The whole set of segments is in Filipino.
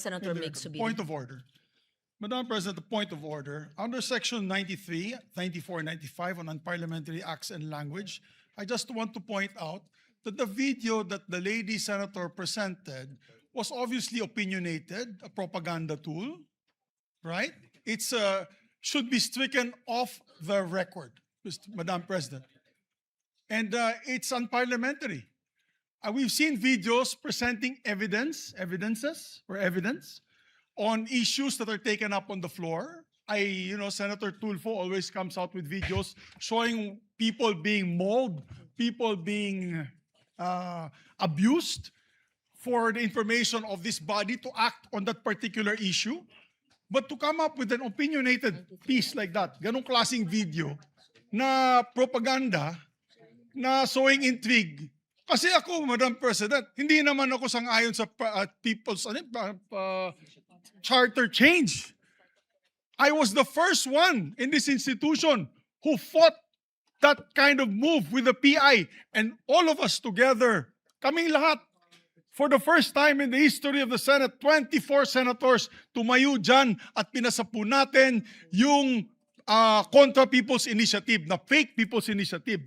Senator Mig Subiri. Point of order. Madam President, the point of order. Under Section 93, 94, and 95 on unparliamentary acts and language, I just want to point out that the video that the lady senator presented was obviously opinionated, a propaganda tool, right? It's should be stricken off the record, Madam President. And it's unparliamentary. We've seen videos presenting evidence on issues that are taken up on the floor. Senator Tulfo always comes out with videos showing people being mauled, people being abused for the information of this body to act on that particular issue. But to come up with an opinionated piece like that, ganong klaseng video na propaganda, na sowing intrigue. Kasi ako, Madam President, hindi naman ako sang-ayon sa people's charter change. I was the first one in this institution who fought that kind of move with the PI, and all of us together, kaming lahat, for the first time in the history of the Senate, 24 senators tumayo dyan at pinasapo natin yung Contra People's Initiative, na fake People's Initiative,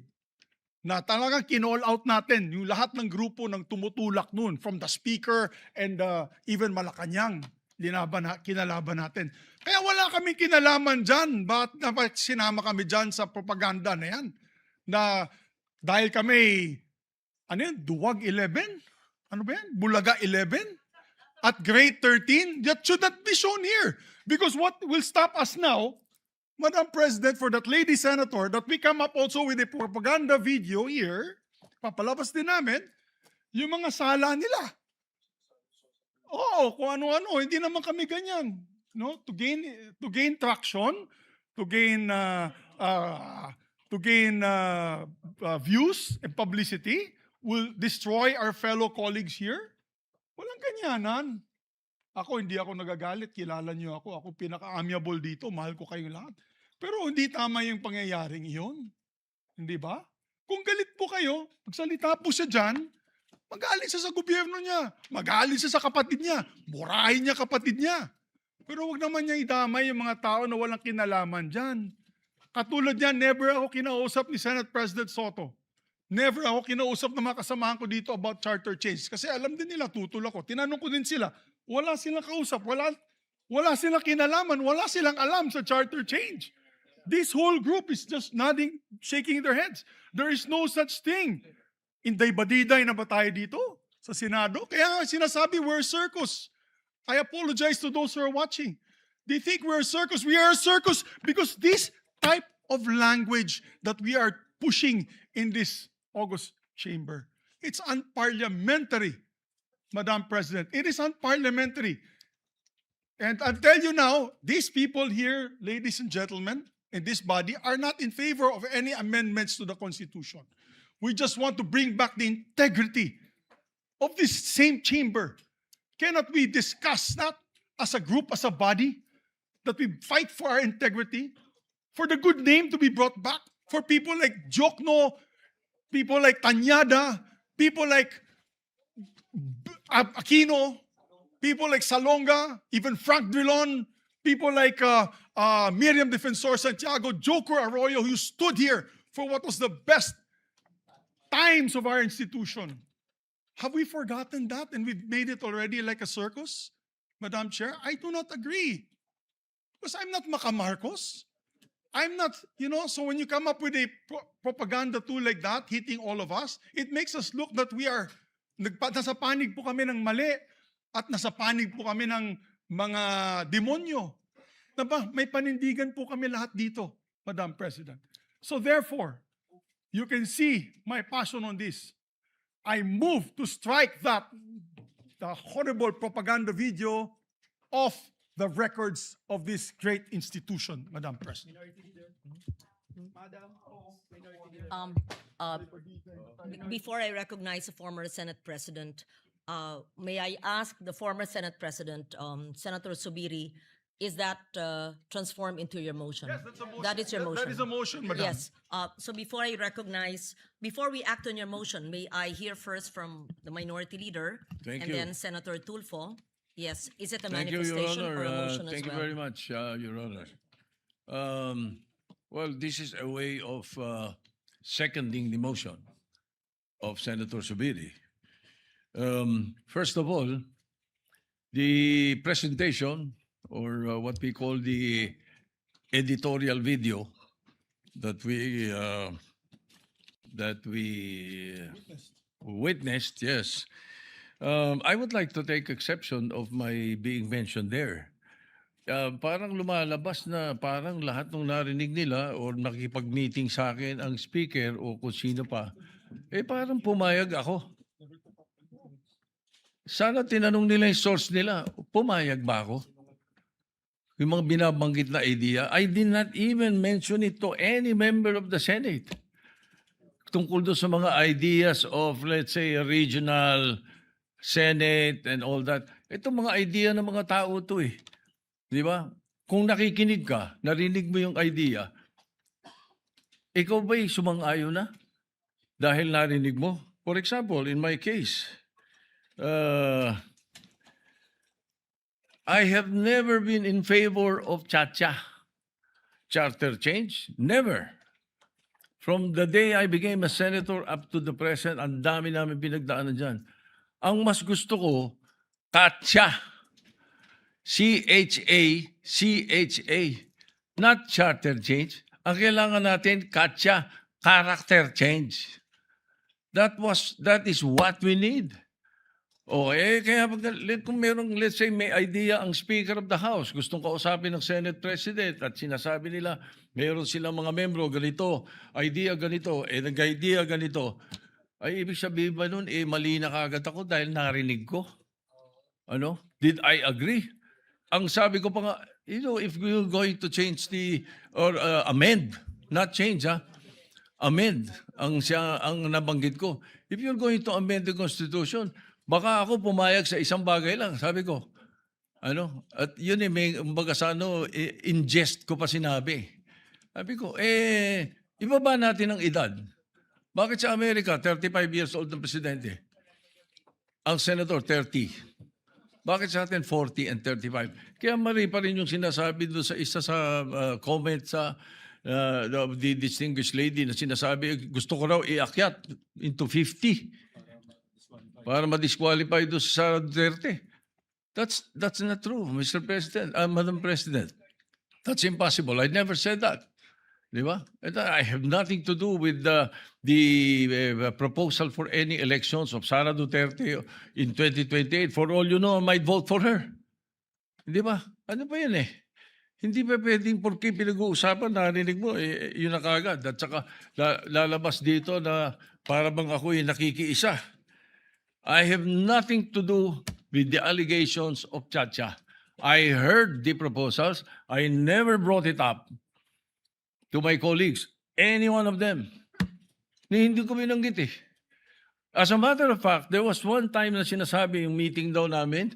na talagang kinall out natin yung lahat ng grupo ng tumutulak nun, from the Speaker and even Malacanang, kinalaban natin. Kaya wala kaming kinalaman dyan. Bakit sinama kami dyan sa propaganda na yan? Na dahil kami, Duwag 11? Ano ba yan? Bulaga 11? At grade 13? That should not be shown here. Because what will stop us now, Madam President, for that lady senator, that we come up also with a propaganda video here, papalabas din namin, yung mga sala nila. Oo, kung ano-ano, hindi naman kami ganyan. No? To gain traction, to gain views and publicity, will destroy our fellow colleagues here. Walang ganyanan. Ako, hindi ako nagagalit. Kilala niyo ako. Ako pinaka-amiable dito. Mahal ko kayong lahat. Pero hindi tama yung pangyayaring iyon. Hindi ba? Kung galit po kayo, magsalita po siya dyan, magalit siya sa gobyerno niya. Magalit siya sa kapatid niya. Murahin niya kapatid niya. Pero wag naman niya idamay yung mga tao na walang kinalaman dyan. Katulad niya, never ako kinausap ni Senate President Soto. Never ako kinausap ng mga kasamahan ko dito about charter change. Kasi alam din nila, tutol ako. Tinanong ko din sila, wala silang kausap, wala silang kinalaman, wala silang alam sa charter change. This whole group is just nodding, shaking their heads. There is no such thing. Inday-badiday na ba tayo dito sa Senado? Kaya nga sinasabi, we're a circus. I apologize to those who are watching. They think we're a circus. We are a circus because this type of language that we are pushing in this August chamber, it's unparliamentary, Madam President. It is unparliamentary. And I'll tell you now, these people here, ladies and gentlemen, in this body are not in favor of any amendments to the Constitution. We just want to bring back the integrity of this same chamber. Cannot we discuss that as a group, as a body, that we fight for our integrity, for the good name to be brought back, for people like Jokno, people like Tanyada, people like Aquino, people like Salonga, even Frank Drilon, people like Miriam Defensor Santiago, Joker Arroyo, who stood here for what was the best times of our institution. Have we forgotten that and we've made it already like a circus? Madam Chair, I do not agree. Because I'm not Macamarcos. I'm not, so when you come up with a propaganda tool like that, hitting all of us, it makes us look that we are, nasa panig po kami ng mali at nasa panig po kami ng mga demonyo. Diba? May panindigan po kami lahat dito, Madam President. So therefore, you can see my passion on this. I move to strike the horrible propaganda video off the records of this great institution, Madam President. Before I recognize the former Senate President, may I ask the former Senate President, Senator Subiri, is that transformed into your motion? Yes, that's a motion. That is your motion. That is a motion, Madam. Yes. So before we act on your motion, may I hear first from the Minority Leader Thank and you. then Senator Tulfo, Yes. Is it a Thank you, Your manifestation Honor. or a motion as Thank you well? very much, Your Honor. Well, this is a way of seconding the motion of Senator Subiri. First of all, the presentation, or what we call the editorial video that we witnessed, yes. I would like to take exception of my being mentioned there. Parang lumalabas na parang lahat ng narinig nila or nakipag-meeting sa akin ang speaker o kung sino pa, parang pumayag ako. Sana tinanong nila yung source nila, pumayag ba ako? Yung mga binabanggit na idea, I did not even mention it to any member of the Senate. Tungkol doon sa mga ideas of, let's say, a regional Senate and all that. Ito mga idea ng mga tao to eh. Di ba? Kung nakikinig ka, narinig mo yung idea, ikaw ba'y sumang-ayon na? Dahil narinig mo? For example, in my case, I have never been in favor of Chacha. Charter change? Never. From the day I became a senator up to the present, ang dami namin pinagdaanan dyan. Ang mas gusto ko, Katsa. C-H-A, not charter change. Ang kailangan natin, Katsa, character change. That is what we need. Kaya kung merong, let's say, may idea ang Speaker of the House, gustong kausapin ng Senate President at sinasabi nila, meron silang mga membro, ganito, idea ganito, nag-idea ganito, ay ibig sabihin ba nun, mali na kagad ako dahil narinig ko? Ano? Did I agree? Ang sabi ko pa nga, if we're going to change or amend, not change amend, ang nabanggit ko. If you're going to amend the Constitution, baka ako pumayag sa isang bagay lang, sabi ko. At yun in jest ko pa sinabi. Sabi ko, ibaba natin ang edad. Bakit sa Amerika, 35 years old ng presidente? Ang senator, 30. Bakit sa atin 40 and 35? Kaya mali pa rin yung sinasabi doon sa isa sa comment sa the distinguished lady na sinasabi, gusto ko raw iakyat into 50 para ma-disqualify doon sa Duterte. That's not true, Mr. President, Madam President. That's impossible. I never said that. Di ba? I have nothing to do with the proposal for any elections of Sara Duterte in 2028. For all you know, I might vote for her. Di ba? Ano pa yun eh? Hindi pa pwedeng porque pinag-uusapan, narinig mo, yun na kagad. At saka lalabas dito na para bang ako'y nakikiisa. I have nothing to do with the allegations of Chacha. I heard the proposals. I never brought it up to my colleagues, any one of them. Hindi ko binanggit eh. As a matter of fact, there was one time na sinasabi yung meeting daw namin,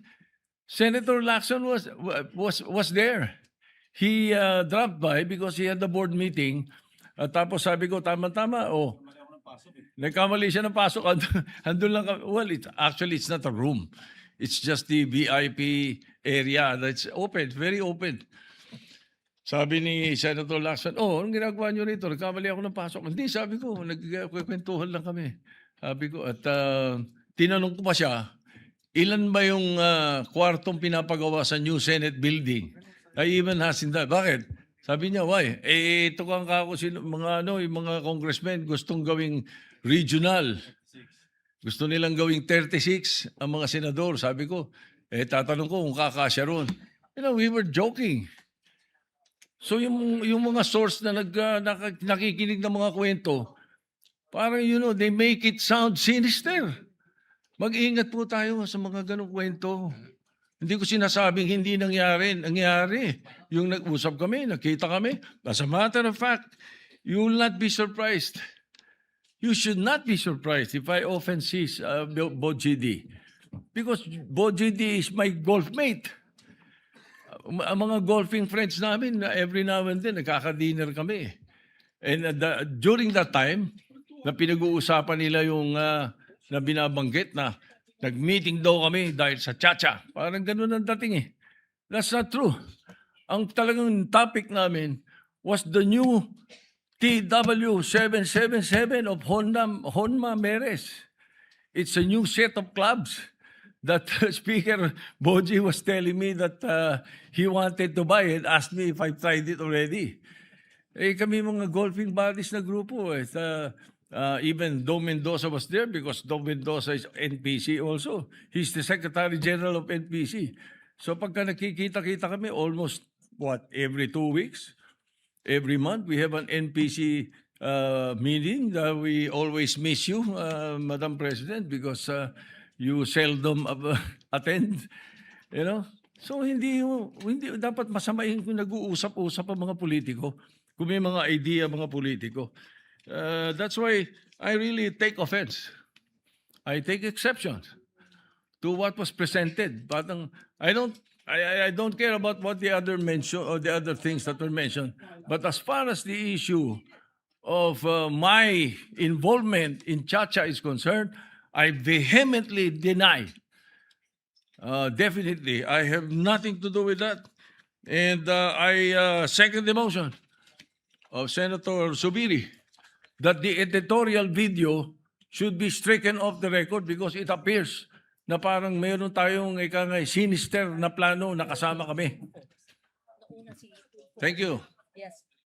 Senator Lacson was there. He dropped by because he had the board meeting. Tapos sabi ko, tama-tama, nagkamali siya ng pasok. Andun lang kami. Well, it's not a room. It's just the VIP area that's open, very open. Sabi ni Senator Lacson, anong ginagawa nyo rito? Nagkamali ako ng pasok. Hindi, sabi ko, nagkwentuhan lang kami. Sabi ko, at tinanong ko pa siya, ilan ba yung kwartong pinapagawa sa new Senate building? I even asked him that. Bakit? Sabi niya, why? Ito kang kako, yung mga congressmen gustong gawing regional. Gusto nilang gawing 36 ang mga senador. Sabi ko, tatanong ko kung kakasya ron. We were joking. So yung mga source na nakikinig ng mga kwento, parang they make it sound sinister. Mag-ingat po tayo sa mga ganong kwento. Hindi ko sinasabing hindi nangyari. Nangyari. Yung nag-usap kami, nakita kami. As a matter of fact, you will not be surprised. You should not be surprised if I often see Bojidi. Because Bojidi is my golf mate. Ang mga golfing friends namin, every now and then, nagkaka-dinner kami. And during that time, na pinag-uusapan nila yung na binabanggit na Nag-meeting daw kami dahil sa Chacha. Parang ganun ang dating eh. That's not true. Ang talagang topic namin was the new TW777 of Honma Meres. It's a new set of clubs that Speaker Boji was telling me that he wanted to buy and asked me if I tried it already. Eh kami mga golfing buddies na grupo eh. Even Dom Mendoza was there because Dom Mendoza is NPC also. He's the Secretary General of NPC. So pagka nakikita-kita kami almost every 2 weeks, every month we have an NPC meeting. We always miss you, Madam President, because you seldom attend. You know? So hindi dapat masamahin kung nag-uusap-usap ang mga politiko. Kung may mga idea mga politiko. That's why I really take offense. I take exception to what was presented. Parang I don't care about what the other mention or the other things that were mentioned. But as far as the issue of my involvement in Chacha is concerned, I vehemently deny. Definitely, I have nothing to do with that. And I second the motion of Senator Subiri that the editorial video should be stricken off the record because it appears na parang mayroon tayong sinister na plano na kasama kami. Thank you. Yes.